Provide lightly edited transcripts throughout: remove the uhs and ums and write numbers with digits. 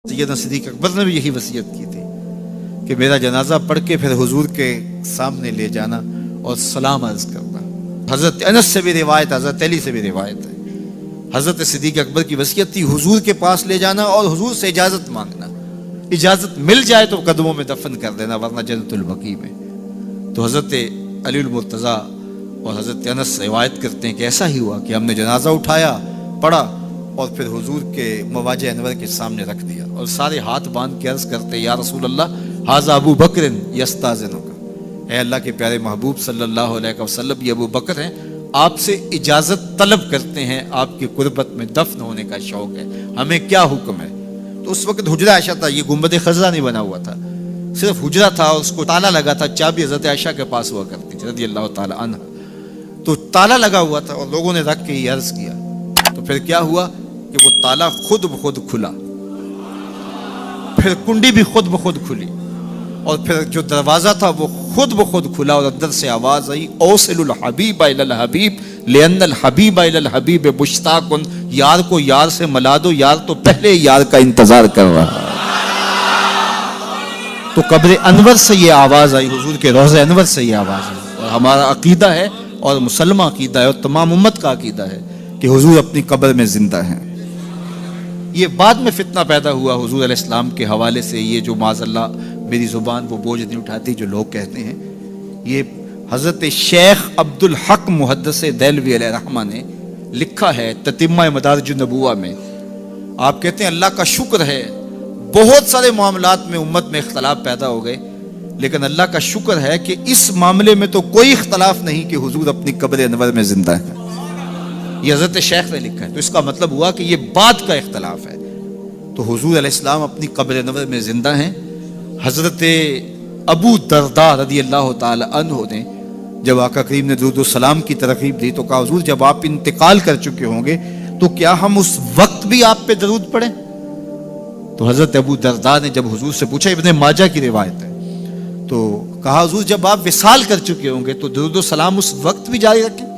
سیدنا صدیق اکبر نے بھی یہی وصیت کی تھی کہ میرا جنازہ پڑھ کے پھر حضور کے سامنے لے جانا اور سلام عرض کرنا۔ حضرت انس سے بھی روایت، حضرت علی سے بھی روایت ہے، حضرت صدیق اکبر کی وصیت تھی حضور کے پاس لے جانا اور حضور سے اجازت مانگنا، اجازت مل جائے تو قدموں میں دفن کر دینا ورنہ جنت البقیع میں۔ تو حضرت علی المرتضیٰ اور حضرت انس روایت کرتے ہیں کہ ایسا ہی ہوا کہ ہم نے جنازہ اٹھایا، پڑھا اور پھر حضور کے مواجہ انور کے سامنے رکھ دیا اور سارے ہاتھ باندھ کے عرض کرتے یا رسول اللہ ھذا ابو بکر یستاذنک، اے اللہ کے پیارے محبوب صلی اللہ علیہ وسلم، یہ ابو بکر ہیں، آپ سے اجازت طلب کرتے ہیں، آپ کی قربت میں دفن ہونے کا شوق ہے، ہمیں کیا حکم ہے؟ تو اس وقت حجرہ عائشہ تھا، یہ گنبد خضرا نہیں بنا ہوا تھا، صرف حجرہ تھا اور اس کو تالا لگا تھا، چابی حضرت عائشہ کے پاس ہوا کرتی تھی رضی اللہ تعالی عنہ، تو تالا لگا ہوا تھا اور لوگوں نے رکھ کے یہ عرض کیا، تو پھر کیا ہوا کہ وہ تالا خود بخود کھلا، پھر کنڈی بھی خود بخود کھلی اور پھر جو دروازہ تھا وہ خود بخود کھلا اور اندر سے آواز آئی اوصل الحبیب الی الحبیب لان الحبیب الی الحبیب مشتاق، یار کو یار سے ملا دو، یار تو پہلے یار کا انتظار کر رہا۔ تو قبر انور سے یہ آواز آئی، حضور کے روضہ انور سے یہ آواز آئی، اور ہمارا عقیدہ ہے اور مسلمہ عقیدہ ہے اور تمام امت کا عقیدہ ہے کہ حضور اپنی قبر میں زندہ ہیں۔ یہ بعد میں فتنہ پیدا ہوا حضور علیہ السلام کے حوالے سے، یہ جو معاذ اللہ میری زبان وہ بوجھ نہیں اٹھاتی جو لوگ کہتے ہیں، یہ حضرت شیخ عبد الحق محدث دہلوی علیہ رحمہ نے لکھا ہے تتمہ مدارج النبوہ میں۔ آپ کہتے ہیں اللہ کا شکر ہے، بہت سارے معاملات میں امت میں اختلاف پیدا ہو گئے، لیکن اللہ کا شکر ہے کہ اس معاملے میں تو کوئی اختلاف نہیں کہ حضور اپنی قبر انور میں زندہ ہے۔ یہ حضرت شیخ نے لکھا ہے، تو اس کا مطلب ہوا کہ یہ بات کا اختلاف ہے۔ تو حضور علیہ السلام اپنی قبر انور میں زندہ ہیں۔ حضرت ابو درداء رضی اللہ تعالی عنہ نے جب آقا کریم نے درود و سلام کی ترغیب دی تو کہا حضور جب آپ انتقال کر چکے ہوں گے تو کیا ہم اس وقت بھی آپ پہ درود پڑھیں؟ تو حضرت ابو درداء نے جب حضور سے پوچھا، ابن ماجہ کی روایت ہے، تو کہا حضور جب آپ وصال کر چکے ہوں گے تو درود و سلام اس وقت بھی جاری رکھیں؟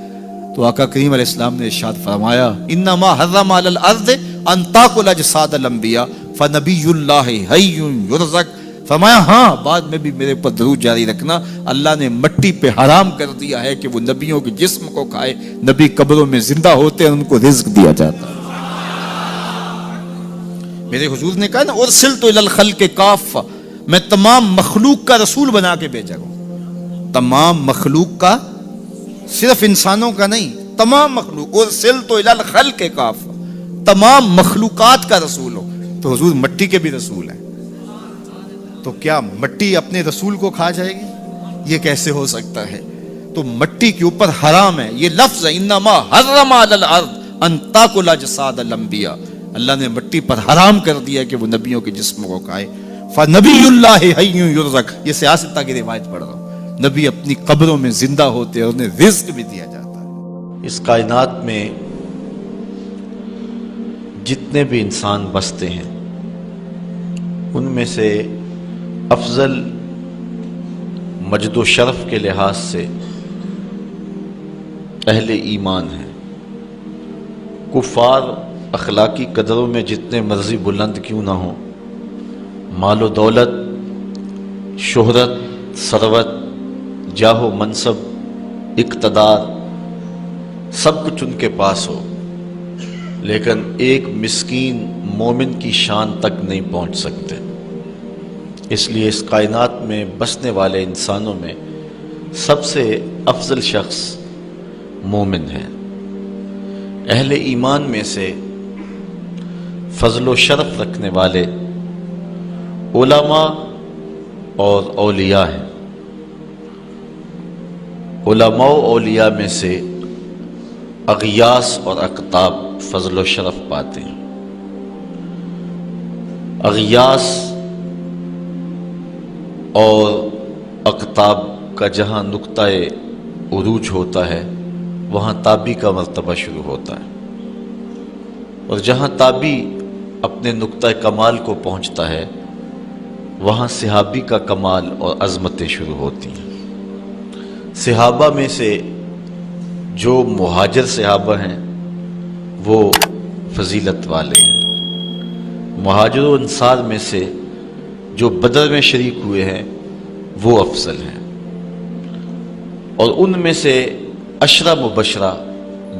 تو آقا کریم علیہ السلام نے ارشاد فرمایا انما حرم علی الارض ان تاکل اجساد الانبیاء فنبی اللہ حی یرزق، فرمایا ہاں بعد میں بھی میرے اوپر درود جاری رکھنا، اللہ نے مٹی پہ حرام کر دیا ہے کہ وہ نبیوں کے جسم کو کھائے، نبی قبروں میں زندہ ہوتے ہیں ان کو رزق دیا جاتا ہے۔ میرے حضور نے کہا نا ارسلت الی الخلق کافہ، میں تمام مخلوق کا رسول بنا کے بھیجا ہوں، تمام مخلوق کا، صرف انسانوں کا نہیں، تمام مخلوق، ارسلت الی الخلق کافہ، تمام مخلوقات کا رسول ہو۔ تو حضور مٹی کے بھی رسول ہیں، تو کیا مٹی اپنے رسول کو کھا جائے گی؟ یہ کیسے ہو سکتا ہے؟ تو مٹی کے اوپر حرام ہے، یہ لفظ ہے انما حرم علی الارض ان تاکل اجساد الانبیاء، اللہ نے مٹی پر حرام کر دیا کہ وہ نبیوں کے جسم کو کھائے۔ فنبی اللہ حی یرزق، یہ سیاستہ کی روایت پڑھ رہا ہوں، نبی اپنی قبروں میں زندہ ہوتے ہیں، انہیں رزق بھی دیا جاتا ہے۔ اس کائنات میں جتنے بھی انسان بستے ہیں ان میں سے افضل مجد و شرف کے لحاظ سے اہل ایمان ہیں۔ کفار اخلاقی قدروں میں جتنے مرضی بلند کیوں نہ ہوں، مال و دولت، شہرت، ثروت، جاہ و منصب، اقتدار، سب کچھ ان کے پاس ہو، لیکن ایک مسکین مومن کی شان تک نہیں پہنچ سکتے۔ اس لیے اس کائنات میں بسنے والے انسانوں میں سب سے افضل شخص مومن ہے۔ اہل ایمان میں سے فضل و شرف رکھنے والے علماء اور اولیاء ہیں۔ علماء و اولیاء میں سے اغیاث اور اقطاب فضل و شرف پاتے ہیں۔ اغیاث اور اقطاب کا جہاں نقطہ عروج ہوتا ہے وہاں تابی کا مرتبہ شروع ہوتا ہے، اور جہاں تابی اپنے نقطہ کمال کو پہنچتا ہے وہاں صحابی کا کمال اور عظمتیں شروع ہوتی ہیں۔ صحابہ میں سے جو مہاجر صحابہ ہیں وہ فضیلت والے ہیں، مہاجر و انصار میں سے جو بدر میں شریک ہوئے ہیں وہ افضل ہیں، اور ان میں سے عشرہ مبشرہ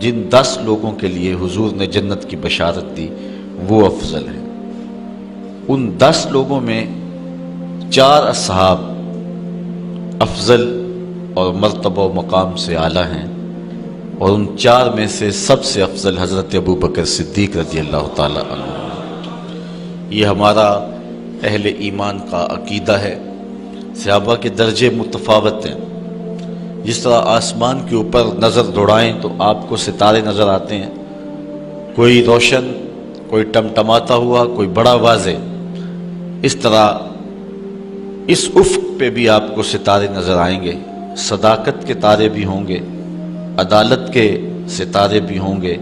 جن 10 لوگوں کے لیے حضور نے جنت کی بشارت دی وہ افضل ہیں۔ ان 10 لوگوں میں 4 اصحاب افضل اور مرتبہ و مقام سے اعلیٰ ہیں، اور ان 4 میں سے سب سے افضل حضرت ابوبکر صدیق رضی اللہ تعالیٰ عنہ۔ یہ ہمارا اہل ایمان کا عقیدہ ہے۔ صحابہ کے درجے متفاوت ہیں۔ جس طرح آسمان کے اوپر نظر دوڑائیں تو آپ کو ستارے نظر آتے ہیں، کوئی روشن، کوئی ٹمٹماتا ہوا، کوئی بڑا واضح، اس طرح اس افق پہ بھی آپ کو ستارے نظر آئیں گے۔ صداقت کے تارے بھی ہوں گے، عدالت کے ستارے بھی ہوں گے،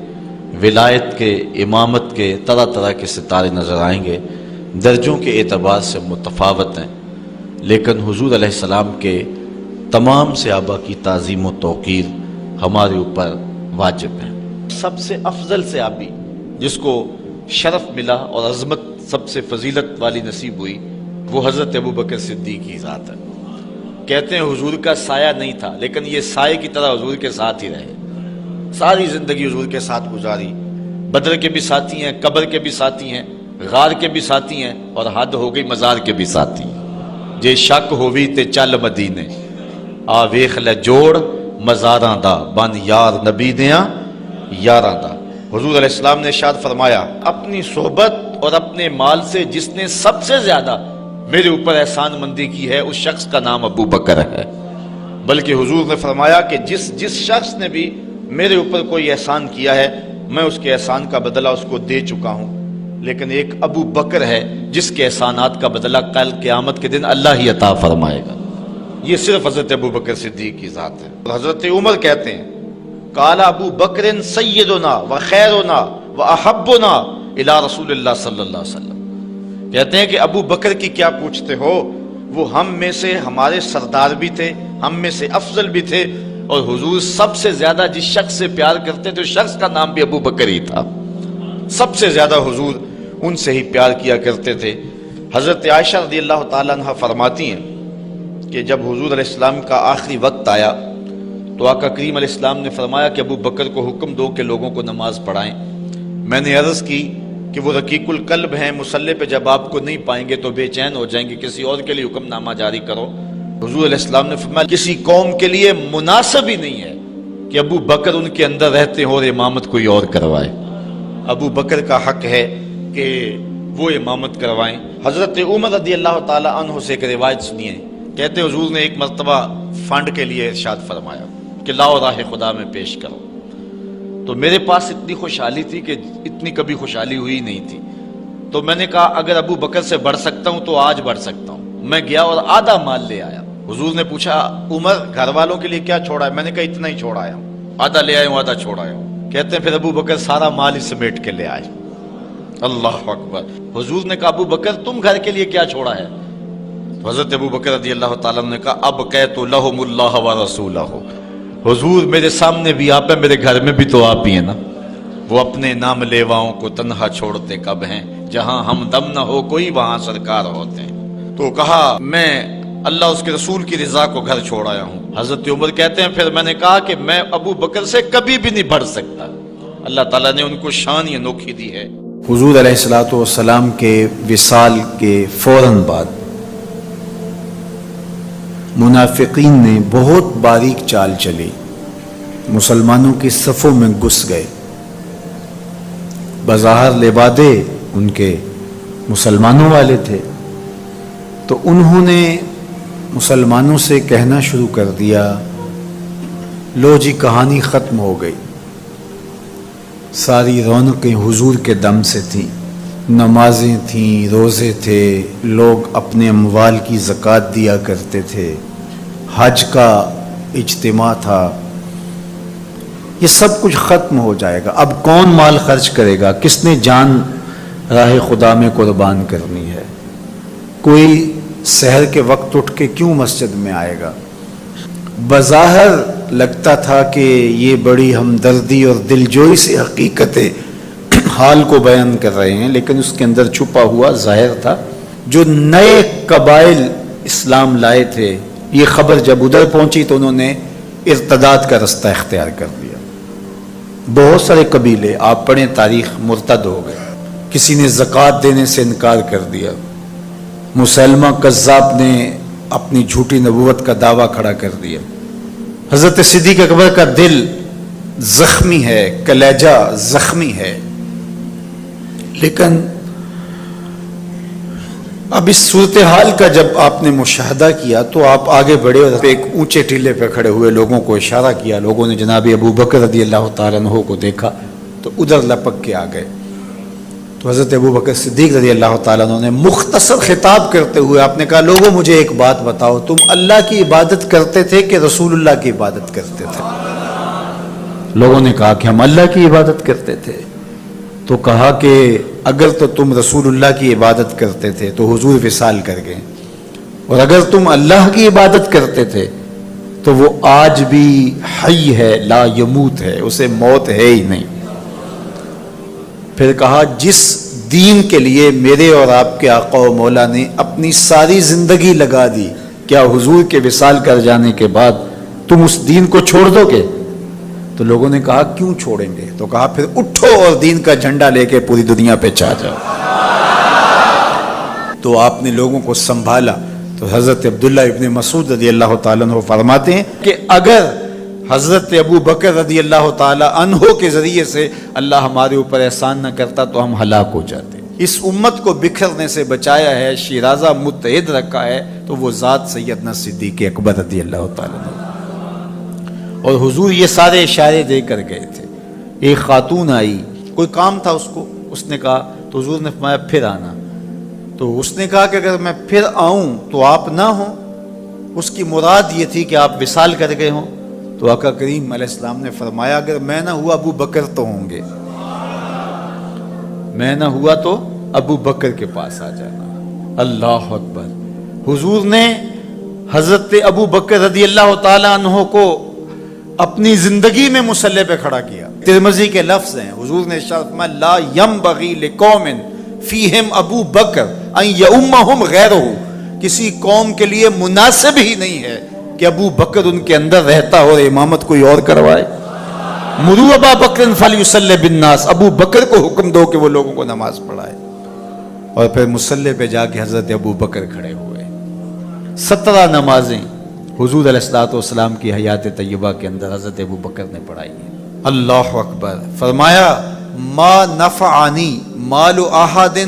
ولایت کے، امامت کے، طرح طرح کے ستارے نظر آئیں گے۔ درجوں کے اعتبار سے متفاوت ہیں، لیکن حضور علیہ السلام کے تمام صحابہ کی تعظیم و توقیر ہمارے اوپر واجب ہے۔ سب سے افضل صحابی جس کو شرف ملا اور عظمت سب سے فضیلت والی نصیب ہوئی وہ حضرت ابوبکر صدیق کی ذات ہے۔ کہتے ہیں حضور کا سایہ نہیں تھا، لیکن یہ سائے کی طرح حضور کے ساتھ ہی رہے، ساری زندگی حضور کے ساتھ گزاری۔ بدر کے بھی ساتھی ہیں، قبر کے بھی ساتھی ہیں، غار کے بھی ساتھی ہیں، اور حد ہو گئی مزار کے بھی ساتھی ہیں۔ جے شک ہووی تے چل مدینے، آ ویخ لے جوڑ مزاراں دا، بن یار نبی دیاں یاراں دا۔ حضور علیہ السلام نے ارشاد فرمایا، اپنی صحبت اور اپنے مال سے جس نے سب سے زیادہ میرے اوپر احسان مندی کی ہے اس شخص کا نام ابو بکر ہے۔ بلکہ حضور نے فرمایا کہ جس شخص نے بھی میرے اوپر کوئی احسان کیا ہے میں اس کے احسان کا بدلہ اس کو دے چکا ہوں، لیکن ایک ابو بکر ہے جس کے احسانات کا بدلہ کل قیامت کے دن اللہ ہی عطا فرمائے گا۔ یہ صرف حضرت ابو بکر صدیق کی ذات ہے۔ اور حضرت عمر کہتے ہیں، قال ابو بکر سیدنا و خیرنا و احبنا الی رسول اللہ صلی اللہ علیہ وسلم۔ کہتے ہیں کہ ابو بکر کی کیا پوچھتے ہو، وہ ہم میں سے ہمارے سردار بھی تھے، ہم میں سے افضل بھی تھے، اور حضور سب سے زیادہ جس شخص سے پیار کرتے تھے اس شخص کا نام بھی ابو بکر ہی تھا۔ سب سے زیادہ حضور ان سے ہی پیار کیا کرتے تھے۔ حضرت عائشہ رضی اللہ تعالیٰ عنہ فرماتی ہیں کہ جب حضور علیہ السلام کا آخری وقت آیا تو آقا کریم علیہ السلام نے فرمایا کہ ابو بکر کو حکم دو کہ لوگوں کو نماز پڑھائیں۔ میں نے عرض کی کہ وہ رقیق القلب ہیں، مصلی پہ جب آپ کو نہیں پائیں گے تو بے چین ہو جائیں گے، کسی اور کے لیے حکم نامہ جاری کرو۔ حضور علیہ السلام نے فرمایا کسی قوم کے لیے مناسب ہی نہیں ہے کہ ابو بکر ان کے اندر رہتے ہوں اور امامت کوئی اور کروائے۔ ابو بکر کا حق ہے کہ وہ امامت کروائیں۔ حضرت عمر رضی اللہ تعالی عنہ سے ایک روایت سنیے، کہتے حضور نے ایک مرتبہ فنڈ کے لیے ارشاد فرمایا کہ لاؤ راہ خدا میں پیش کرو، تو میرے پاس اتنی خوشحالی تھی کہ اتنی کبھی خوشحالی ہوئی نہیں تھی، تو میں نے کہا اگر ابو بکر سے بڑھ سکتا ہوں تو آج بڑھ سکتا ہوں۔ میں گیا اور آدھا مال لے آیا۔ حضور نے پوچھا عمر گھر والوں کے لیے کیا چھوڑا ہے؟ میں نے کہا اتنا ہی چھوڑا آیا ہوں، آدھا لے آیا ہوں، آدھا چھوڑا آیا ہوں۔ کہتے ہیں پھر ابو بکر سارا مال ہی سمیٹ کے لے آئے۔ اللہ اکبر۔ حضور نے کہا ابو بکر تم گھر کے لیے کیا چھوڑا ہے؟ تو حضرت ابو بکر رضی اللہ تعالیٰ نے کہا اب قیت لہم اللہ و رسولہ، حضور میرے سامنے بھی آپ ہیں، میرے گھر میں بھی تو آپ ہی ہیں نا۔ وہ اپنے نام لیواؤں کو تنہا چھوڑتے کب ہیں، جہاں ہم دم نہ ہو کوئی وہاں سرکار ہوتے ہیں۔ تو کہا میں اللہ اس کے رسول کی رضا کو گھر چھوڑ آیا ہوں۔ حضرت عمر کہتے ہیں پھر میں نے کہا کہ میں ابو بکر سے کبھی بھی نہیں بڑھ سکتا۔ اللہ تعالیٰ نے ان کو شان ہی انوکھی دی ہے۔ حضور علیہ السلام کے وصال کے فوراً بعد منافقین نے بہت باریک چال چلی، مسلمانوں کی صفوں میں گھس گئے۔ بظاہر لبادے ان کے مسلمانوں والے تھے، تو انہوں نے مسلمانوں سے کہنا شروع کر دیا لو جی کہانی ختم ہو گئی، ساری رونقیں حضور کے دم سے تھیں، نمازیں تھیں، روزے تھے، لوگ اپنے اموال کی زکوٰۃ دیا کرتے تھے، حج کا اجتماع تھا، یہ سب کچھ ختم ہو جائے گا۔ اب کون مال خرچ کرے گا؟ کس نے جان راہ خدا میں قربان کرنی ہے؟ کوئی سحر کے وقت اٹھ کے کیوں مسجد میں آئے گا؟ بظاہر لگتا تھا کہ یہ بڑی ہمدردی اور دلجوئی سے حقیقت حال کو بیان کر رہے ہیں، لیکن اس کے اندر چھپا ہوا ظاہر تھا. جو نئے قبائل اسلام لائے تھے، یہ خبر جب ادھر پہنچی تو انہوں نے ارتداد کا رستہ اختیار کر لیا. بہت سارے قبیلے، آپ پڑھیں تاریخ، مرتد ہو گئے. کسی نے زکوٰۃ دینے سے انکار کر دیا. مسلمہ کذاب نے اپنی جھوٹی نبوت کا دعویٰ کھڑا کر دیا. حضرت صدیق اکبر کا دل زخمی ہے، کلیجہ زخمی ہے. لیکن اب اس صورتحال کا جب آپ نے مشاہدہ کیا تو آپ آگے بڑھے اور ایک اونچے ٹیلے پہ کھڑے ہوئے لوگوں کو اشارہ کیا. لوگوں نے جناب ابو بکر رضی اللہ تعالیٰ عنہ کو دیکھا تو ادھر لپک کے آ گئے. تو حضرت ابو بکر صدیق رضی اللہ تعالیٰ عنہ نے مختصر خطاب کرتے ہوئے آپ نے کہا، لوگوں مجھے ایک بات بتاؤ، تم اللہ کی عبادت کرتے تھے کہ رسول اللہ کی عبادت کرتے تھے؟ لوگوں نے کہا کہ ہم اللہ کی عبادت کرتے تھے. تو کہا کہ اگر تو تم رسول اللہ کی عبادت کرتے تھے تو حضور وصال کر گئے، اور اگر تم اللہ کی عبادت کرتے تھے تو وہ آج بھی حی ہے، لا یموت ہے، اسے موت ہے ہی نہیں. پھر کہا، جس دین کے لیے میرے اور آپ کے آقا و مولا نے اپنی ساری زندگی لگا دی، کیا حضور کے وصال کر جانے کے بعد تم اس دین کو چھوڑ دو گے؟ تو لوگوں نے کہا، کیوں چھوڑیں گے؟ تو کہا، پھر اٹھو اور دین کا جھنڈا لے کے پوری دنیا پہ چھا جاؤ. تو آپ نے لوگوں کو سنبھالا. تو حضرت عبداللہ ابن مسعود رضی اللہ تعالیٰ عنہ فرماتے ہیں کہ اگر حضرت ابو بکر رضی اللہ تعالیٰ عنہ کے ذریعے سے اللہ ہمارے اوپر احسان نہ کرتا تو ہم ہلاک ہو جاتے. اس امت کو بکھرنے سے بچایا ہے، شیرازہ متحد رکھا ہے، تو وہ ذات سیدنا صدیق اکبر رضی اللہ تعالیٰ عنہ. اور حضور یہ سارے اشارے دے کر گئے تھے. ایک خاتون آئی، کوئی کام تھا اس کو، اس نے کہا، تو حضور نے فرمایا پھر آنا. تو اس نے کہا کہ اگر میں پھر آؤں تو آپ نہ ہوں. اس کی مراد یہ تھی کہ آپ وصال کر گئے ہوں. تو آقا کریم علیہ السلام نے فرمایا، اگر میں نہ ہوا ابو بکر تو ہوں گے، میں نہ ہوا تو ابو بکر کے پاس آ جانا. اللہ اکبر. حضور نے حضرت ابو بکر رضی اللہ تعالیٰ عنہ کو اپنی زندگی میں مصلی پہ کھڑا کیا. ترمذی کے لفظ ہیں، حضور نے ارشاد فرمایا، لا ينبغي لقوم فیہم ابو بکر ان یؤمہم غیرہ. کسی قوم کے لیے مناسب ہی نہیں ہے کہ ابو بکر ان کے اندر رہتا ہو اور امامت کوئی اور کروائے. مروا ابا بکر فلیصلی بالناس. ابو بکر کو حکم دو کہ وہ لوگوں کو نماز پڑھائے. اور پھر مصلی پہ جا کے حضرت ابو بکر کھڑے ہوئے. 17 نمازیں حضور علیہ الصلوۃ والسلام کی حیات طیبہ کے اندر حضرت ابو بکر نے پڑھائی ہیں. اللہ اکبر. فرمایا، ما نفعنی مال احد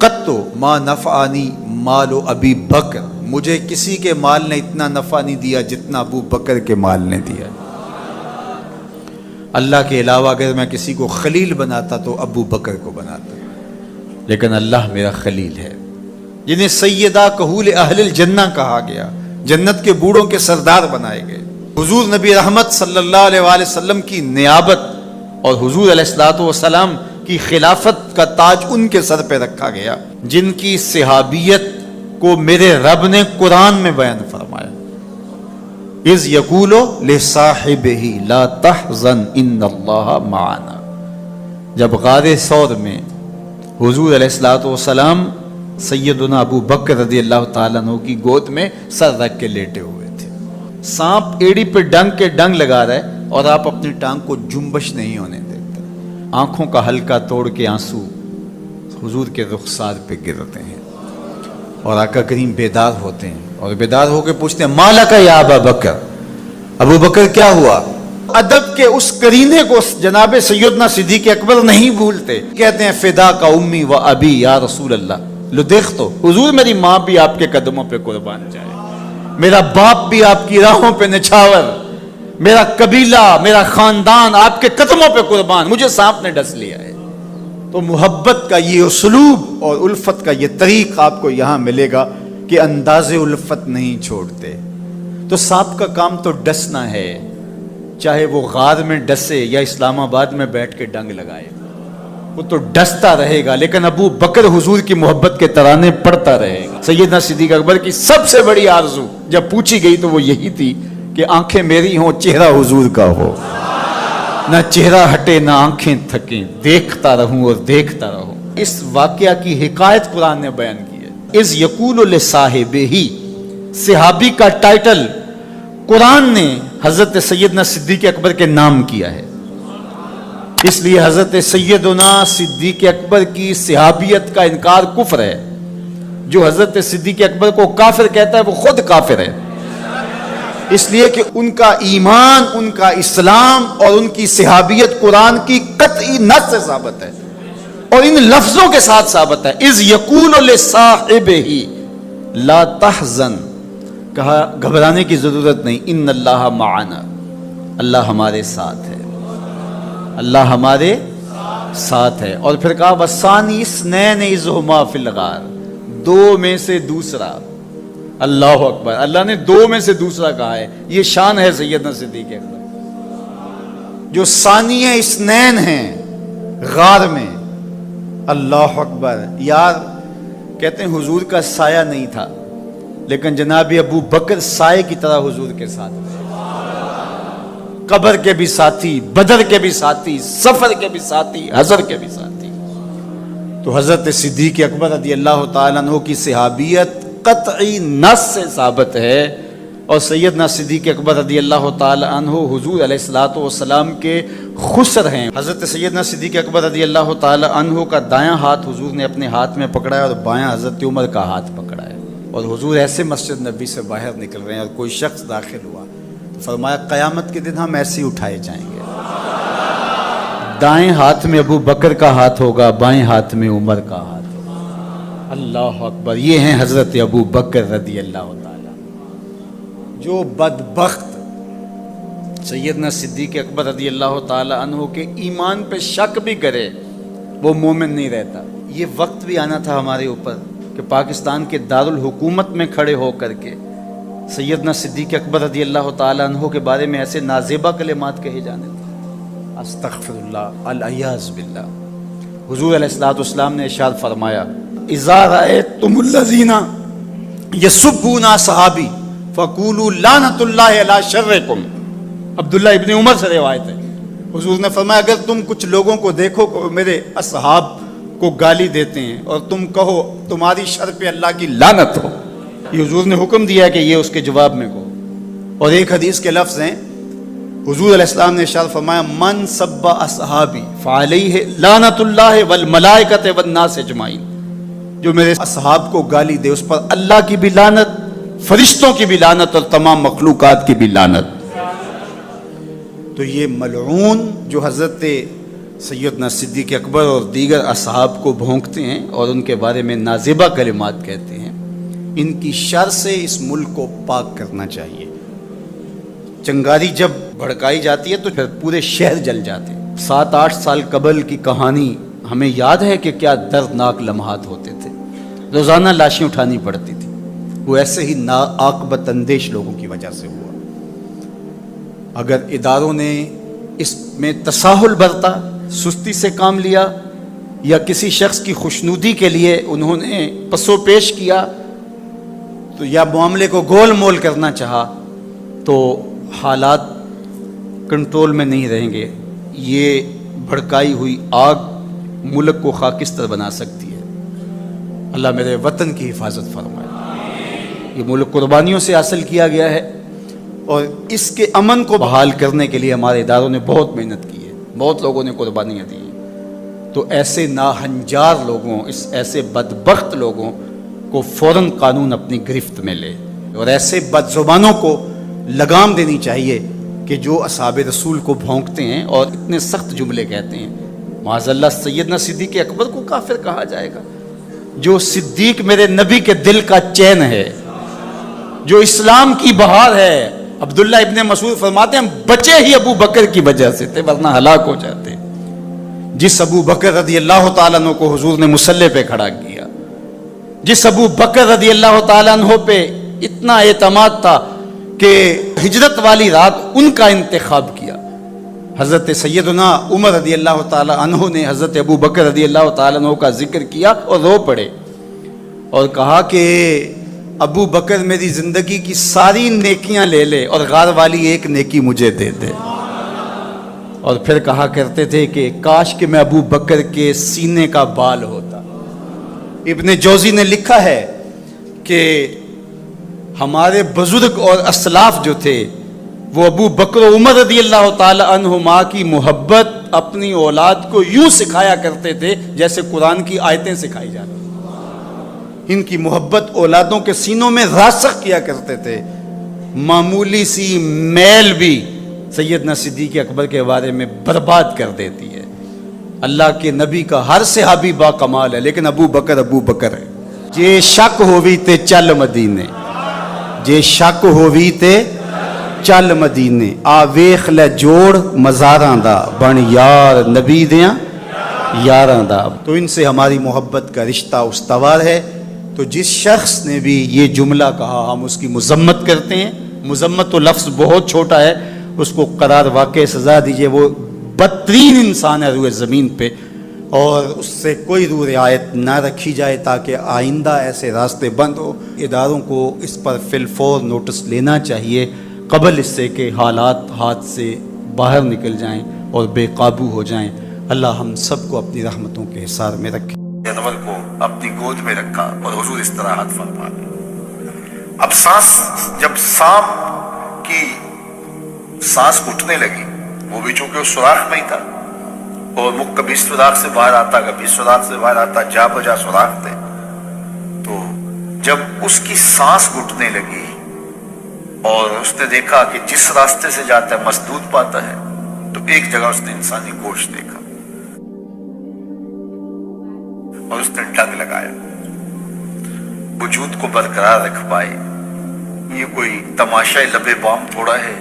قط ما نفعنی مال ابی بکر. مجھے کسی کے مال نے اتنا نفع نہیں دیا جتنا ابو بکر کے مال نے دیا. اللہ کے علاوہ اگر میں کسی کو خلیل بناتا تو ابو بکر کو بناتا، لیکن اللہ میرا خلیل ہے، جنہیں سیدہ کہول اہل الجنہ کہا گیا، جنت کے بوڑھوں کے سردار بنائے گئے. حضور نبی رحمت صلی اللہ علیہ وآلہ وسلم کی نیابت اور حضور علیہ الصلوۃ والسلام کی خلافت کا تاج ان کے سر پہ رکھا گیا، جن کی صحابیت کو میرے رب نے قرآن میں بیان فرمایا. اذ یقول لصاحبہ لا تحزن ان اللہ معنا. جب غار ثور میں حضور علیہ الصلوۃ والسلام سیدنا ابو بکر رضی اللہ تعالیٰ عنہ کی گود میں سر رکھ کے لیٹے ہوئے تھے. سانپ ایڑی پہ ڈنگ کے ڈنگ لگا رہا ہے اور آپ اپنی ٹانگ کو جنبش نہیں ہونے دیتے. آنکھوں کا حلقہ توڑ کے آنسو حضور کے رخسار پہ گرتے ہیں اور آقا کریم بیدار ہوتے ہیں اور بیدار ہو کے پوچھتے ہیں، مالک یا ابا بکر، ابو بکر کیا ہوا؟ ادب کے اس کرینے کو جناب سیدنا صدیق اکبر نہیں بھولتے. کہتے ہیں، فدا کا امی و ابی یا رسول اللہ. لو دیکھ تو حضور، میری ماں بھی آپ کے قدموں پہ قربان جائے، میرا باپ بھی آپ کی راہوں پہ نچھاور، میرا قبیلہ، میرا خاندان آپ کے قدموں پہ قربان، مجھے سانپ نے ڈس لیا ہے. تو محبت کا یہ اسلوب اور الفت کا یہ طریق آپ کو یہاں ملے گا کہ انداز الفت نہیں چھوڑتے. تو سانپ کا کام تو ڈسنا ہے، چاہے وہ غار میں ڈسے یا اسلام آباد میں بیٹھ کے ڈنگ لگائے، وہ تو ڈستا رہے گا. لیکن ابو بکر حضور کی محبت کے ترانے پڑھتا رہے گا. سیدنا صدیق اکبر کی سب سے بڑی آرزو جب پوچھی گئی تو وہ یہی تھی کہ آنکھیں میری ہوں، چہرہ حضور کا ہو. نہ چہرہ ہٹے نہ آنکھیں تھکیں، دیکھتا رہوں اور دیکھتا رہوں. اس واقعہ کی حکایت قرآن نے بیان کی ہے. اذ یقول لصاحبہ، صحابی کا ٹائٹل قرآن نے حضرت سیدنا صدیق اکبر کے نام کیا ہے. اس لیے حضرت سیدنا صدیق اکبر کی صحابیت کا انکار کفر ہے. جو حضرت صدیق اکبر کو کافر کہتا ہے وہ خود کافر ہے. اس لیے کہ ان کا ایمان، ان کا اسلام اور ان کی صحابیت قرآن کی قطعی نص سے ثابت ہے اور ان لفظوں کے ساتھ ثابت ہے. اذ یقول لصاحبہ لا تحزن، کہا گھبرانے کی ضرورت نہیں، ان اللہ معنا، اللہ ہمارے ساتھ ہے، اللہ ہمارے ساتھ ہے. اور پھر کہا وَالثَّانِي اثْنَيْنِ اذ هُمَا فِي الْغَارِ، دو میں سے دوسرا. اللہ اکبر، اللہ نے دو میں سے دوسرا کہا ہے. یہ شان ہے سیدنا صدیق اکبر جو ثانی اثنین ہیں غار میں. اللہ اکبر. یار کہتے ہیں حضور کا سایہ نہیں تھا، لیکن جناب ابو بکر سائے کی طرح حضور کے ساتھ تھے. قبر کے بھی ساتھی، بدر کے بھی ساتھی، سفر کے بھی ساتھی، حضر کے بھی ساتھی. تو حضرت صدیق اکبر رضی اللہ تعالیٰ عنہ کی صحابیت قطعی نص سے ثابت ہے. اور سیدنا صدیق اکبر رضی اللہ تعالیٰ عنہ حضور علیہ الصلوۃ والسلام کے خسر ہیں. حضرت سیدنا صدیق اکبر رضی اللہ تعالیٰ عنہ کا دایاں ہاتھ حضور نے اپنے ہاتھ میں پکڑا ہے اور بایاں حضرت عمر کا ہاتھ پکڑا ہے. اور حضور ایسے مسجد نبی سے باہر نکل رہے ہیں اور کوئی شخص داخل ہوا تو فرمایا قیامت کے دن ہم ایسے ہی اٹھائے جائیں گے. دائیں ہاتھ میں ابو بکر کا ہاتھ ہوگا، بائیں ہاتھ میں عمر کا ہاتھ ہوگا. اللہ اکبر. یہ ہیں حضرت ابو بکر رضی اللہ تعالیٰ. جو بدبخت سیدنا صدیق اکبر رضی اللہ تعالیٰ عنہ کے ایمان پہ شک بھی کرے وہ مومن نہیں رہتا. یہ وقت بھی آنا تھا ہمارے اوپر کہ پاکستان کے دارالحکومت میں کھڑے ہو کر کے سیدنا صدیق اکبر رضی اللہ تعالیٰ عنہ کے بارے میں ایسے نازیبہ کلمات کہے جانے تھے. استغفر اللہ، العیاذ باللہ. حضور علیہ الصلوۃ والسلام نے ارشاد فرمایا اذا رأیتم الذین یسبون صحابی فقولوا لعنۃ اللہ علی شرکم. عبداللہ ابن عمر سے روایت ہے. حضور نے فرمایا اگر تم کچھ لوگوں کو دیکھو کہ میرے اصحاب کو گالی دیتے ہیں اور تم کہو تمہاری شر پہ اللہ کی لعنت ہو. یہ حضور نے حکم دیا ہے کہ یہ اس کے جواب میں کہو. اور ایک حدیث کے لفظ ہیں حضور علیہ السلام نے ارشاد فرمایا من سب اصحابی فعلیہ لعنت اللہ والملائکۃ والناس اجمعین. جو میرے اصحاب کو گالی دے اس پر اللہ کی بھی لعنت، فرشتوں کی بھی لعنت اور تمام مخلوقات کی بھی لعنت. تو یہ ملعون جو حضرت سیدنا صدیق اکبر اور دیگر اصحاب کو بھونکتے ہیں اور ان کے بارے میں نازیبہ کلمات کہتے ہیں، ان کی شر سے اس ملک کو پاک کرنا چاہیے. چنگاری جب بھڑکائی جاتی ہے تو پھر پورے شہر جل جاتے ہیں. 7-8 سال قبل کی کہانی ہمیں یاد ہے کہ کیا دردناک لمحات ہوتے تھے. روزانہ لاشیں اٹھانی پڑتی تھی. وہ ایسے ہی ناعاقبت اندیش لوگوں کی وجہ سے ہوا. اگر اداروں نے اس میں تساہل برتا، سستی سے کام لیا، یا کسی شخص کی خوشنودی کے لیے انہوں نے پسو پیش کیا تو یا معاملے کو گول مول کرنا چاہا تو حالات کنٹرول میں نہیں رہیں گے. یہ بھڑکائی ہوئی آگ ملک کو خاکستر بنا سکتی ہے. اللہ میرے وطن کی حفاظت فرمائے. یہ ملک قربانیوں سے حاصل کیا گیا ہے اور اس کے امن کو بحال کرنے کے لیے ہمارے اداروں نے بہت محنت کی ہے، بہت لوگوں نے قربانیاں دی ہیں. تو ایسے ناہنجار لوگوں، ایسے بدبخت لوگوں کو فوراً قانون اپنی گرفت میں لے اور ایسے بد زبانوں کو لگام دینی چاہیے کہ جو اصحاب رسول کو بھونکتے ہیں اور اتنے سخت جملے کہتے ہیں. معاذ اللہ سیدنا صدیق اکبر کو کافر کہا جائے گا؟ جو صدیق میرے نبی کے دل کا چین ہے، جو اسلام کی بہار ہے. عبداللہ ابن مسعود فرماتے ہیں ہم بچے ہی ابو بکر کی وجہ سے تھے ورنہ ہلاک ہو جاتے. جس ابو بکر رضی اللہ تعالیٰ عنہ کو حضور نے مصلی پہ کھڑا کیا، جس ابو بکر رضی اللہ تعالیٰ عنہ پہ اتنا اعتماد تھا کہ ہجرت والی رات ان کا انتخاب کیا. حضرت سیدنا عمر رضی اللہ تعالیٰ عنہ نے حضرت ابو بکر رضی اللہ تعالیٰ عنہ کا ذکر کیا اور رو پڑے اور کہا کہ ابو بکر میری زندگی کی ساری نیکیاں لے لے اور غار والی ایک نیکی مجھے دے دے. اور پھر کہا کرتے تھے کہ کاش کہ میں ابو بکر کے سینے کا بال ہوتا۔ ابن جوزی نے لکھا ہے کہ ہمارے بزرگ اور اسلاف جو تھے وہ ابو بکر و عمر رضی اللہ تعالی عنہما کی محبت اپنی اولاد کو یوں سکھایا کرتے تھے جیسے قرآن کی آیتیں سکھائی جاتی۔ ان کی محبت اولادوں کے سینوں میں راسخ کیا کرتے تھے۔ معمولی سی میل بھی سیدنا صدیق اکبر کے بارے میں برباد کر دیتی ہے۔ اللہ کے نبی کا ہر صحابی با کمال ہے، لیکن ابو بکر ہے۔ جے شک ہووی تے چل مدینے، جے شک ہووی تے چل مدینے، آ ویخ لے جوڑ مزاراں دا، بن یار نبی دیاں یاراں دا۔ تو ان سے ہماری محبت کا رشتہ استوار ہے۔ تو جس شخص نے بھی یہ جملہ کہا ہم اس کی مذمت کرتے ہیں۔ مذمت تو لفظ بہت چھوٹا ہے، اس کو قرار واقع سزا دیجئے۔ وہ بدترین انسان ہے روئے زمین پہ، اور اس سے کوئی روح رعایت نہ رکھی جائے تاکہ آئندہ ایسے راستے بند ہو۔ اداروں کو اس پر فی الفور نوٹس لینا چاہیے قبل اس سے کہ حالات ہاتھ سے باہر نکل جائیں اور بے قابو ہو جائیں۔ اللہ ہم سب کو اپنی رحمتوں کے حصار میں رکھے۔ جانور کو اپنی گود میں رکھا اور حضور استراحت فرما دی۔ اب سانس، جب سانپ کی سانس اٹھنے لگی، وہ بھی چونکہ اس سوراخ میں ہی تھا، اور وہ کبھی سوراخ سے باہر آتا کبھی سوراخ سے باہر آتا، جا بجا سوراخ تھے۔ تو جب اس کی سانس گھٹنے لگی اور اس نے دیکھا کہ جس راستے سے جاتا ہے مسدود پاتا ہے، تو ایک جگہ اس نے انسانی گوشت دیکھا اور اس نے ڈنگ لگایا، وجود کو برقرار رکھ پائے۔ یہ کوئی تماشا لبے بام تھوڑا ہے،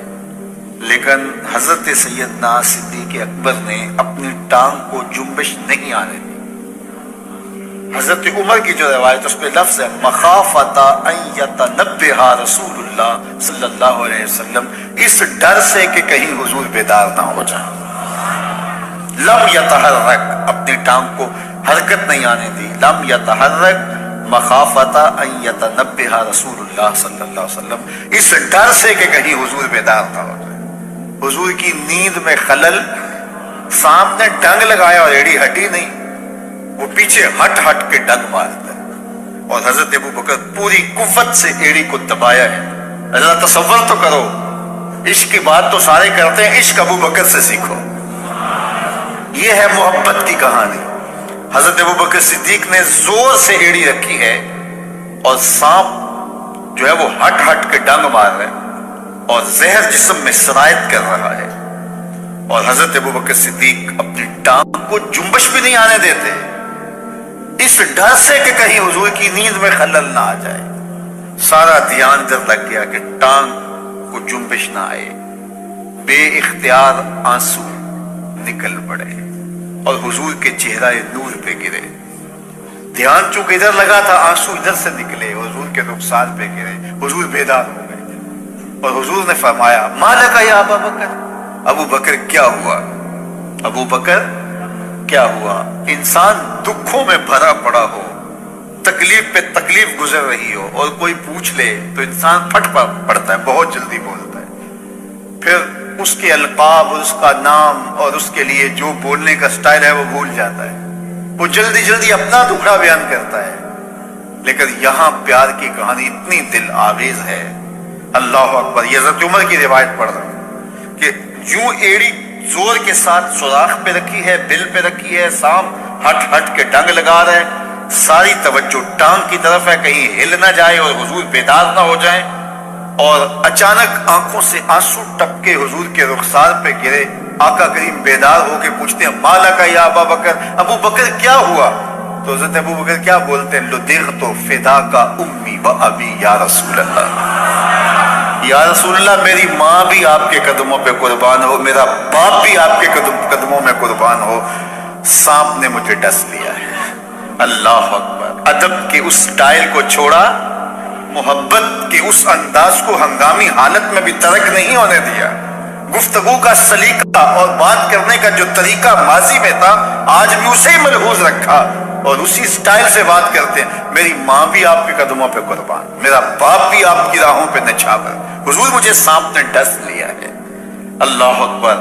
لیکن حضرت سیدنا صدیق اکبر نے اپنی ٹانگ کو جنبش نہیں آنے دی۔ حضرت عمر کی جو روایت اس پہ لفظ ہے مخافتا ان یتنبہ رسول اللہ صلی اللہ علیہ وسلم، اس ڈر سے کہ کہیں حضور بیدار نہ ہو جائیں، لم یتحرک، اپنی ٹانگ کو حرکت نہیں آنے دی، لم یتحرک مخافتا ان یتنبہ رسول اللہ صلی اللہ علیہ وسلم، اس ڈر سے کہ کہیں حضور بیدار نہ ہو جائے۔ حضور کی نیند میں خلل، سانپ نے ڈنگ لگایا اور ایڑی ہٹی نہیں، وہ پیچھے ہٹ ہٹ کے ڈنگ مارتا ہے، اور حضرت ابو بکر پوری قوت سے ایڑی کو دبایا ہے۔ ذرا تصور تو کرو، عشق کی بات تو سارے کرتے ہیں، عشق ابو بکر سے سیکھو۔ یہ ہے محبت کی کہانی۔ حضرت ابو بکر صدیق نے زور سے ایڑی رکھی ہے، اور سانپ جو ہے وہ ہٹ ہٹ کے ڈنگ مار رہا ہے اور زہر جسم میں سرایت کر رہا ہے، اور حضرت ابو بکر صدیق اپنی ٹانگ کو جنبش بھی نہیں آنے دیتے، اس ڈر سے کہ کہیں حضور کی نیند میں خلل نہ آ جائے۔ سارا دھیان ادھر لگ گیا کہ ٹانگ کو جنبش نہ آئے، بے اختیار آنسو نکل پڑے اور حضور کے چہرہ نور پہ گرے۔ دھیان چونکہ ادھر لگا تھا، آنسو ادھر سے نکلے، حضور کے رخسار پہ گرے، حضور بیدار ہو گئے، اور حضور نے فرمایا ما لک یا ابا بکر، ابو بکر کیا ہوا؟ ابو بکر کیا ہوا؟ انسان دکھوں میں بھرا پڑا ہو، تکلیف پہ تکلیف گزر رہی ہو، اور کوئی پوچھ لے تو انسان پھٹ پڑتا ہے، بہت جلدی بولتا ہے، پھر اس کے القاب اور اس کا نام اور اس کے لیے جو بولنے کا سٹائل ہے وہ بھول جاتا ہے، وہ جلدی جلدی اپنا دکھڑا بیان کرتا ہے۔ لیکن یہاں پیار کی کہانی اتنی دل آویز ہے، اللہ اکبر۔ یہ حضرت عمر کی روایت پڑھ رہا ہوں کہ یوں ایڑی زور کے ساتھ سوراخ پہ رکھی ہے، بل پہ رکھی ہے، سانپ ہٹ ہٹ کے ڈنگ لگا رہا ہے، ساری توجہ ٹانگ کی طرف ہے کہیں ہل نہ جائے اور حضور بیدار نہ ہو جائیں، اور اچانک آنکھوں سے آنسو ٹپکے حضور کے رخسار پہ گرے۔ آقا کریم بیدار ہو کے پوچھتے ہیں ما لک یا ابا بکر، ابو بکر کیا ہوا؟ تو حضرت ابو بکر کیا بولتے ہیں لدغت فداک امی و ابی یا رسول اللہ، یا رسول اللہ میری ماں بھی آپ کے قدموں پہ قربان ہو، میرا باپ بھی آپ کے قدموں میں قربان ہو، سانپ نے مجھے ڈس لیا ہے۔ اللہ اکبر۔ ادب کے اس سٹائل کو چھوڑا، محبت کے اس انداز کو ہنگامی حالت میں بھی ترک نہیں ہونے دیا، گفتگو کا سلیقہ اور بات کرنے کا جو طریقہ ماضی میں تھا آج بھی اسے ہی ملحوظ رکھا، اور اسی سٹائل سے بات کرتے ہیں میری ماں بھی آپ کے قدموں پہ قربان، میرا باپ بھی آپ کی راہوں پہ نچھاور، حضور مجھے سانپ نے ڈس لیا ہے۔ اللہ اکبر۔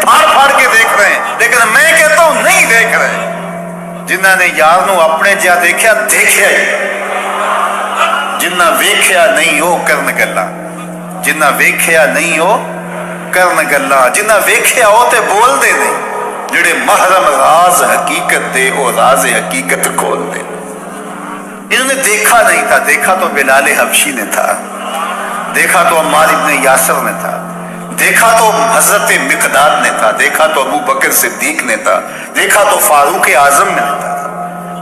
پھاڑ پھاڑ کے دیکھ رہے ہیں، لیکن میں کہتا ہوں نہیں دیکھ رہے۔ جنہاں نے یار نو اپنے جا دیکھا دیکھیا ہی، جنہ ویکھیا نہیں ہو کرن گلا، جنہ ویکھیا نہیں ہو کرن گلا، جنہ ویکھیا ہو تے بول دے نہیں، جڑے محرم راز حقیقت دے او راز حقیقت کھول دے۔ انہوں نے دیکھا نہیں تھا، دیکھا تو بلال حبشی نے تھا، دیکھا تو عمار ابن یاسر نے تھا، دیکھا تو حضرت مقداد نے تھا، دیکھا تو ابو بکر صدیق نے تھا، دیکھا تو فاروق اعظم نے تھا۔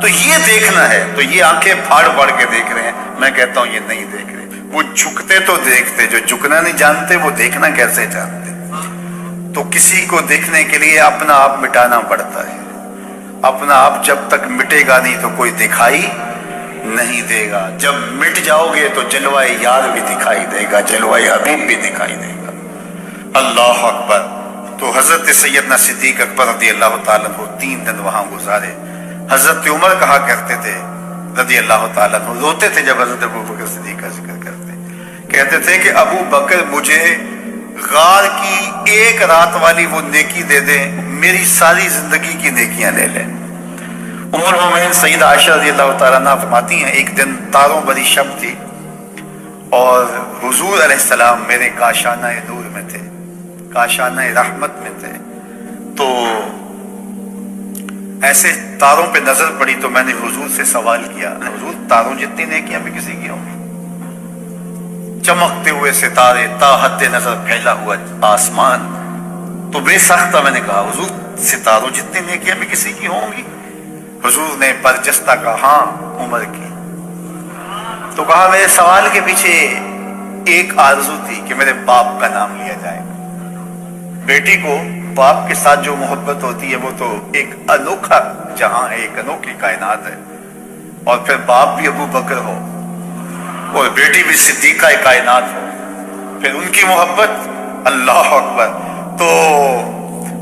تو یہ دیکھنا ہے، تو یہ آنکھیں پھاڑ پھاڑ کے دیکھ رہے ہیں، میں کہتا ہوں یہ نہیں دیکھ رہے۔ وہ جھکتے تو دیکھتے، جو جھکنا نہیں جانتے وہ دیکھنا کیسے جانتے؟ تو کسی کو دیکھنے کے لیے اپنا آپ مٹانا پڑتا ہے، اپنا آپ جب تک مٹے گا نہیں تو کوئی دکھائی نہیں دے گا، جب مٹ جاؤ گے تو جلوہ یار بھی دکھائی دے گا، جلوہ حبیب بھی دکھائی دے گا۔ اللہ اکبر۔ تو حضرت سیدنا صدیق اکبر رضی اللہ تعالیٰ عنہ 3 دن وہاں گزارے۔ حضرت عمر کہا کرتے تھے رضی اللہ تعالیٰ عنہ، روتے تھے جب حضرت ابو بکر صدیق کا ذکر کرتے، کہتے تھے کہ ابو بکر مجھے غار کی 1 رات والی وہ نیکی دے دیں، میری ساری زندگی کی نیکیاں لے لیں۔ ام المومنین سیدہ عائشہ رضی اللہ تعالیٰ عنہ فرماتی ہیں ایک دن تاروں بری شب تھی اور حضور علیہ السلام میرے کاشانہ نور میں تھے، کاشانہ رحمت میں تھے، تو ایسے تاروں پہ نظر پڑی تو میں نے حضور سے سوال کیا، حضور تاروں جتنی نیکیاں بھی کسی کی ہوں گی؟ چمکتے ہوئے ستارے، تا حد نظر پھیلا ہوا آسمان، تو بے ساختہ میں نے کہا حضور ستاروں جتنی نیکیاں بھی کسی کی ہوں گی؟ حضور نے برجستہ کہا ہاں عمر کی۔ تو کہا میرے سوال کے پیچھے ایک آرزو تھی کہ میرے باپ کا نام لیا جائے۔ بیٹی کو باپ کے ساتھ جو محبت ہوتی ہے وہ تو ایک انوکھا جہاں ہے، ایک انوکھی کائنات ہے، اور پھر باپ بھی ابو بکر ہو اور بیٹی بھی صدیقہ کائنات ہو، پھر ان کی محبت، اللہ اکبر۔ تو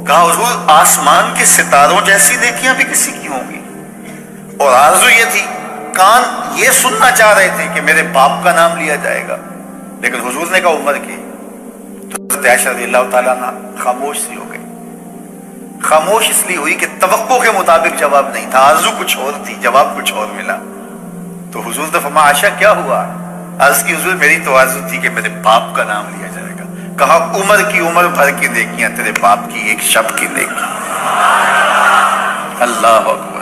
کہا حضور آسمان کے ستاروں جیسی نیکیاں بھی کسی کی ہوں گی؟ اور آرزو یہ تھی، کان یہ سننا چاہ رہے تھے کہ میرے باپ کا نام لیا جائے گا، لیکن حضور نے کہا عمر کی۔ تو حضرت عائشہ رضی اللہ تعالیٰ عنہ خاموش سی ہو گئی۔ خاموش اس لیے ہوئی کہ توقع کے مطابق جواب نہیں تھا، آرزو کچھ اور تھی، جواب کچھ اور ملا۔ تو حضور نے فرمایا عائشہ کیا ہوا؟ عرض کی حضور میری تو آرزو تھی کہ میرے باپ کا نام لیا جائے گا۔ کہا عمر کی عمر بھر کی نیکیاں تیرے باپ کی ایک شب کی نیکی۔ اللہ اکبر۔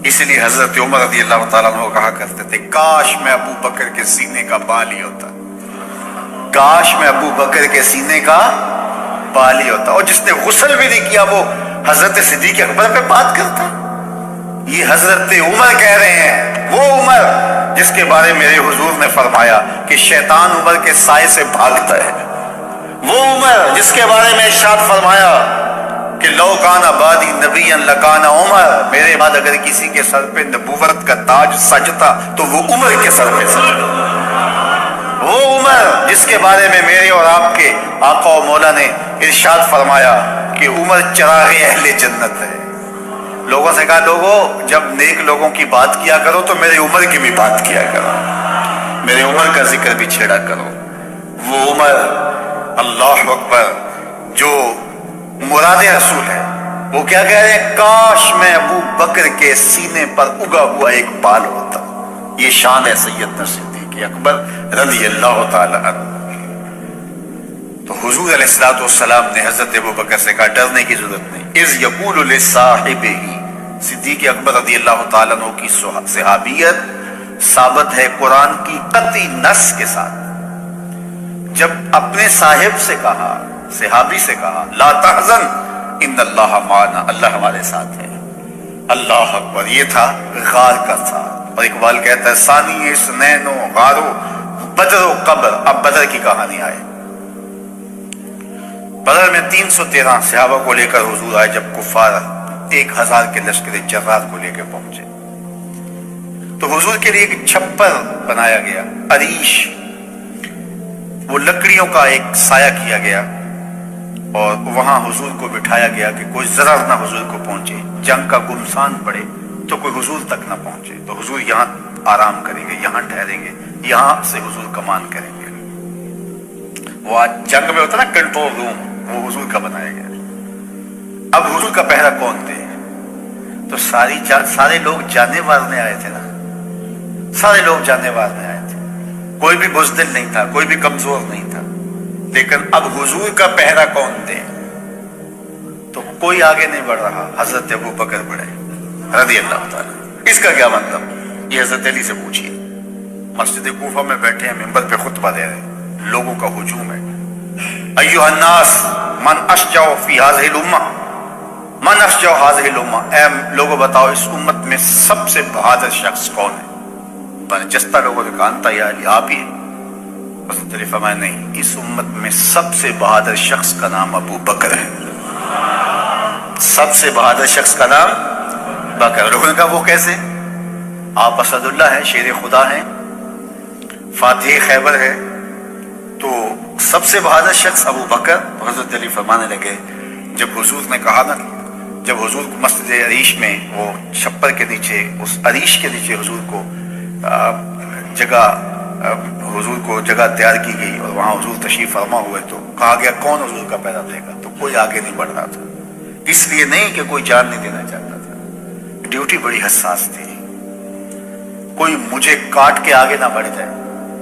اس لیے حضرت عمر رضی اللہ تعالیٰ عنہ کہا کرتے تھے کاش میں ابو بکر کے سینے کا بال ہی ہوتا، کاش میں ابو بکر کے سینے کا بال ہی ہوتا۔ اور جس نے غسل بھی نہیں کیا وہ حضرت صدیق اکبر پہ بات کرتا۔ یہ حضرت عمر کہہ رہے ہیں، وہ عمر جس کے بارے میرے حضور نے فرمایا کہ شیطان عمر کے سائے سے بھاگتا ہے، وہ عمر جس کے بارے میں ارشاد فرمایا کہ لو کان بعدی نبیا لکان عمر، میرے بعد اگر کسی کے سر پہ نبوت کا تاج سجتا تو وہ عمر کے سر پہ سجتا۔ وہ عمر جس کے بارے میں میرے اور آپ کے آقا و مولا نے ارشاد فرمایا کہ عمر چراغ اہل جنت ہے۔ لوگوں سے کہا لوگوں جب نیک لوگوں کی بات کیا کرو تو میرے عمر کی بھی بات کیا کرو، میرے عمر کا ذکر بھی چھیڑا کرو۔ وہ عمر، اللہ اکبر، جو مراد رسول ہے، وہ کیا کہہ رہے ہیں؟ کاش میں ابو بکر کے سینے پر اگا ہوا ایک بال ہوتا۔ یہ شان ہے سیدنا صدیق اکبر رضی اللہ تعالی عنہ۔ تو حضور علیہ الصلوۃ والسلام نے حضرت ابو بکر سے کہا ڈرنے کی ضرورت نہیں۔ اذ یقول لصاحبہ، صدیق اکبر رضی اللہ تعالیٰ عنہ کی صحابیت ثابت ہے قرآن کی قطعی نص کے ساتھ۔ جب اپنے صاحب سے کہا، صحابی سے کہا لا تحزن ان اللہ معنا، اللہ ہمارے ساتھ ہے۔ اللہ اکبر۔ یہ تھا غار کا تھا، اور اقبال کہتا ہے ثانی اثنین و غارو بدر و قبر۔ اب بدر کی کہانی آئے۔ بدر میں 313 صحابہ کو لے کر حضور آئے جب کفار 1000 کے لشکر جرار کو لے کے پہنچے، تو حضور کے لیے ایک چھپر بنایا گیا، عریش، وہ لکڑیوں کا ایک سایہ کیا گیا، اور وہاں حضور کو بٹھایا گیا کہ کوئی ضرر نہ حضور کو پہنچے، جنگ کا گمسان پڑے تو کوئی حضور تک نہ پہنچے۔ تو حضور یہاں آرام کریں گے، یہاں ٹھہریں گے، یہاں سے حضور کمان کریں گے۔ وہ آج جنگ میں ہوتا نا کنٹرول روم، وہ حضور کا بنایا گیا. اب حضور کا پہرا کون دے؟ تو سارے لوگ جانے مارنے آئے تھے نا، سارے لوگ جانے مارنے آئے تھے، کوئی بھی بزدل نہیں تھا، کوئی بھی کمزور نہیں تھا. لیکن اب حضور کا پہرا کون دے؟ تو کوئی آگے نہیں بڑھ رہا. حضرت ابو بکر بڑھے رضی اللہ تعالیٰ. اس کا کیا مطلب؟ یہ حضرت علی سے پوچھیے. مسجد کوفہ میں بیٹھے ہیں، منبر پہ خطبہ دے رہے ہیں، لوگوں کا ہجوم ہے. ایھا الناس من اشجع فی ھذہ الامہ، من اشجع ھذہ الامہ، اے لوگوں بتاؤ اس امت میں سب سے بہادر شخص کون ہے؟ جستا لوگوں نے کہا انت یا علی، آپ ہی. حضرت علی فرمایا نہیں، اس امت میں سب سے بہادر شخص کا نام ابو بکر ہے. سب سے بہادر شخص کا نام بکر. لوگوں نے کہا وہ کیسے؟ آپ اسد اللہ ہیں، شیر خدا ہیں، فاتح خیبر ہے، تو سب سے بہادر شخص ابو بکر. حضرت علی فرمانے لگے جب حضور نے کہا نا، جب حضور کو مسجد عریش میں وہ چھپر کے نیچے، اس عریش کے نیچے حضور کو جگہ تیار کی گئی اور وہاں حضور تشریف فرما ہوئے، تو کہا گیا کون حضور کا پہرا دے گا؟ تو کوئی آگے نہیں بڑھ رہا تھا. اس لیے نہیں کہ کوئی جان نہیں دینا چاہتا تھا، ڈیوٹی بڑی حساس تھی. کوئی مجھے کاٹ کے آگے نہ بڑھ جائے.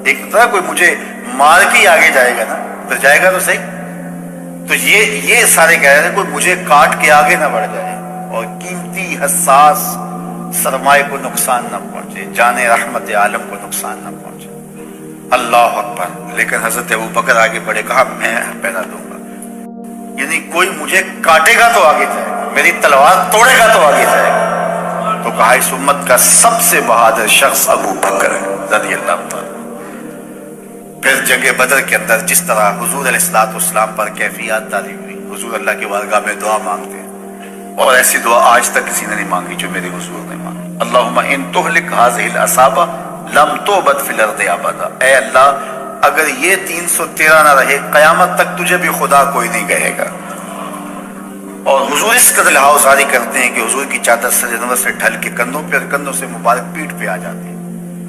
ایک تو کوئی مجھے مار کے ہی آگے جائے گا نا، تو جائے گا تو صحیح. تو یہ سارے کہہ رہے ہیں کوئی مجھے کاٹ کے آگے نہ بڑھ جائے اور قیمتی حساس سرمائے کو نقصان نہ پہنچے، جان رحمت عالم کو نقصان نہ پہنچے. اللہ اکبر. لیکن حضرت ابو بکر آگے بڑھے، کہا میں پہلا دوں گا. یعنی کوئی مجھے کاٹے گا تو آگے جائے گا، میری تلوار توڑے گا تو آگے جائے گا. تو کہا اس امت کا سب سے بہادر شخص ابو بکر ہے رضی اللہ تعالیٰ. پھر جنگ بدر کے اندر جس طرح حضور علیہ الصلوۃ والسلام پر کیفیات تاری ہوئی، حضور اللہ کی بارگاہ میں دعا مانگتے ہیں، اور ایسی دعا آج تک کسی نے نہیں مانگی جو میرے حضور نے مانگی. اللہم ان تہلک ھذہ العصابہ لم تعبد فی الارض ابدا. اے اللہ اگر یہ 313 نہ رہے قیامت تک تجھے بھی خدا کوئی نہیں کہے گا. اور حضور اس قدر لحاظاری کرتے ہیں کہ حضور کی چادر سر انور سے ڈھل کے کندھوں پہ، کندھوں سے مبارک پیٹھ پہ آ جاتی ہے،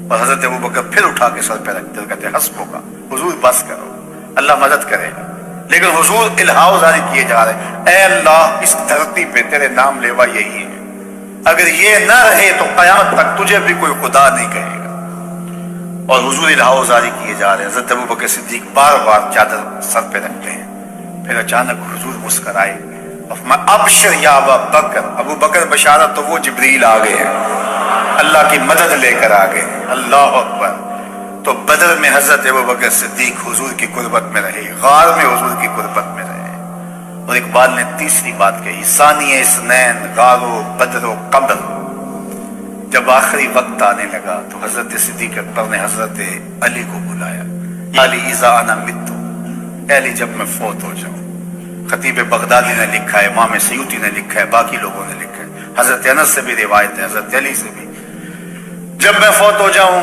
اور حضرت ابو بکر پھر اٹھا کے سر پہ رکھتے کہتے ہیں حسب ہوگا، حضور بس کرو، اللہ مدد کرے گا. لیکن حضور الحاظاری کیے جا رہے ہیں، اے اللہ اس دھرتی پہ تیرے نام لیوا یہی ہے، اگر یہ نہ رہے تو قیامت تک تجھے بھی کوئی خدا نہیں کہے گا. اور حضور الحاظاری کیے جا رہے ہیں. حضرت ابو بکر صدیق بار بار چادر سر پہ رکھتے ہیں. پھر اچانک حضور مسکرائے اور فرمایا ابشر یا ابا بکر. ابو بکر بشارت، تو وہ جبریل آ گئے ہیں، اللہ کی مدد لے کر آ گئے. اللہ اکبر. تو بدر میں حضرت ابو بکر صدیق حضور کی قربت میں رہے، غار میں حضور کی قربت میں رہے. اور اقبال نے تیسری بات کہی، ثانی اثنین غار و بدر و قبر. جب آخری وقت آنے لگا تو حضرت صدیق اکبر نے حضرت علی کو بلایا. علی اذا انا مت، اے علی جب میں فوت ہو جاؤں. خطیب بغدادی نے لکھا ہے، امام سیوطی نے لکھا ہے، باقی لوگوں نے لکھا ہے، حضرت انس سے بھی روایت ہے، حضرت علی سے بھی، جب میں فوت ہو جاؤں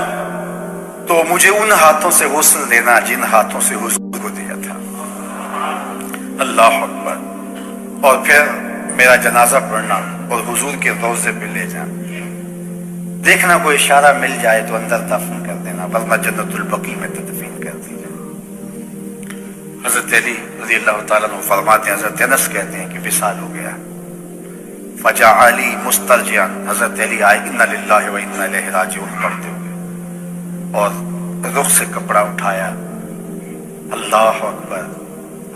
تو مجھے ان ہاتھوں سے غسل دینا جن ہاتھوں سے حضور کو دیا تھا. اللہ اکبر. اور پھر میرا جنازہ پڑھنا اور حضور کے روضے پہ لے جانا. دیکھنا کوئی اشارہ مل جائے تو اندر دفن کر دینا، ورنہ جنت البقیع میں تدفین کر دی جائے. حضرت علی رضی اللہ تعالیٰ عنہ فرماتے ہیں، حضرت انس کہتے ہیں کہ وصال ہو گیا. فجاء علی مسترجعا، حضرت علی آئے انا للہ و انا الیہ راجعون پڑھتے ہوئے، اور رخ سے کپڑا اٹھایا. اللہ اکبر.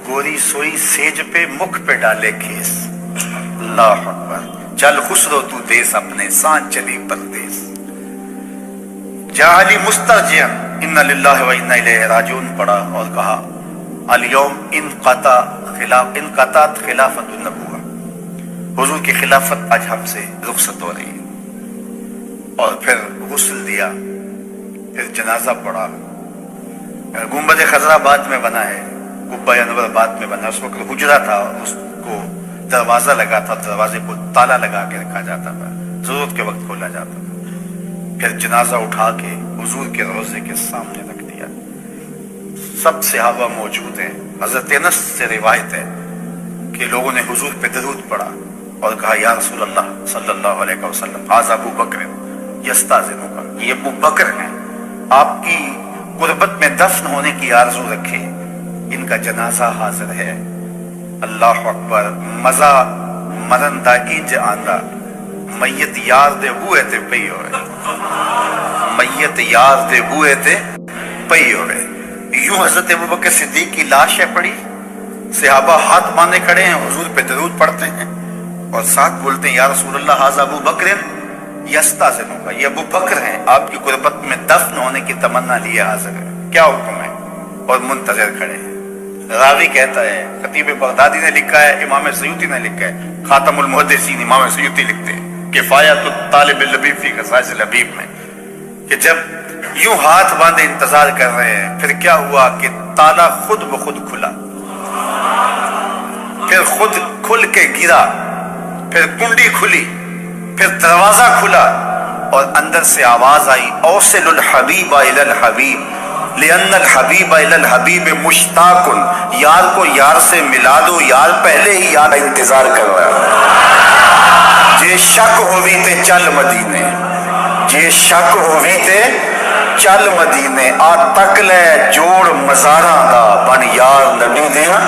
گوری سوئی سیج پہ مکھ پہ ڈالے کھیس. اللہ اکبر. چل خسرو تو دیس اپنے سان چلی پردیس. جا علی مسترجعا انا للہ و انا الیہ راجعون پڑھا اور کہا الیوم انقطعت خلافت النبوہ، حضور کی خلافت آج ہم سے رخصت ہو رہی ہے. اور پھر غسل دیا، پھر جنازہ پڑھا. گنبد خضرا بعد میں بنا ہے، قبہ انور بعد میں بنا. اس وقت حجرہ تھا، اس کو دروازہ لگا تھا، دروازے کو تالا لگا کے رکھا جاتا تھا، ضرورت کے وقت کھولا جاتا تھا. پھر جنازہ اٹھا کے حضور کے روضے کے سامنے رکھ دیا. سب صحابہ موجود ہیں. حضرت انس سے روایت ہے کہ لوگوں نے حضور پہ درود پڑھا اور کہا یا رسول اللہ صلی اللہ علیہ وسلم ھذا ابو بکر یستاذنک، یہ ابو بکر ہیں، آپ کی قربت میں دفن ہونے کی آرزو رکھے، ان کا جنازہ حاضر ہے. اللہ اکبر مزہ مرن دا انج آندا میت یار دے بوئے تے پئی ہوئے میت یار دے بوئے تے پئی ہوئے یوں حضرت ابوبکر صدیق کی لاش ہے پڑی صحابہ ہاتھ باندھے کھڑے ہیں حضور پہ درود پڑھتے ہیں اور ساتھ بولتے ہیں یا رسول اللہ ھذا ابو بکر یستاذن کا یہ ابو بکر ہیں آپ کی قربت میں دفن ہونے کی تمنا لیے حاضر ہے کیا حکم ہے اور منتظر کھڑے ہیں راوی کہتا ہے خطیب بغدادی نے لکھا ہے امام سیوطی نے لکھا ہے خاتم المحدثین امام سیوطی لکھتے ہیں کفایت الطالب اللبیب فی خصائص اللبیب میں کہ جب یوں ہاتھ باندھے انتظار کر رہے ہیں پھر کیا ہوا کہ تالا خود بخود کھلا پھر خود کھل کے گرا پھر کنڈی کھلی پھر دروازہ کھلا اور اندر سے آواز آئی اوصل الحبیب الی الحبیب لأن الحبیب الی الحبیب مشتاق یار کو یار سے ملا دو یار پہلے ہی یار انتظار کر رہا ہے جے شک ہوئی تے چل مدینے جے شک ہوئی تے چل مدینے آ تک لے جوڑ مزاراں دا بن یار نبی دیاں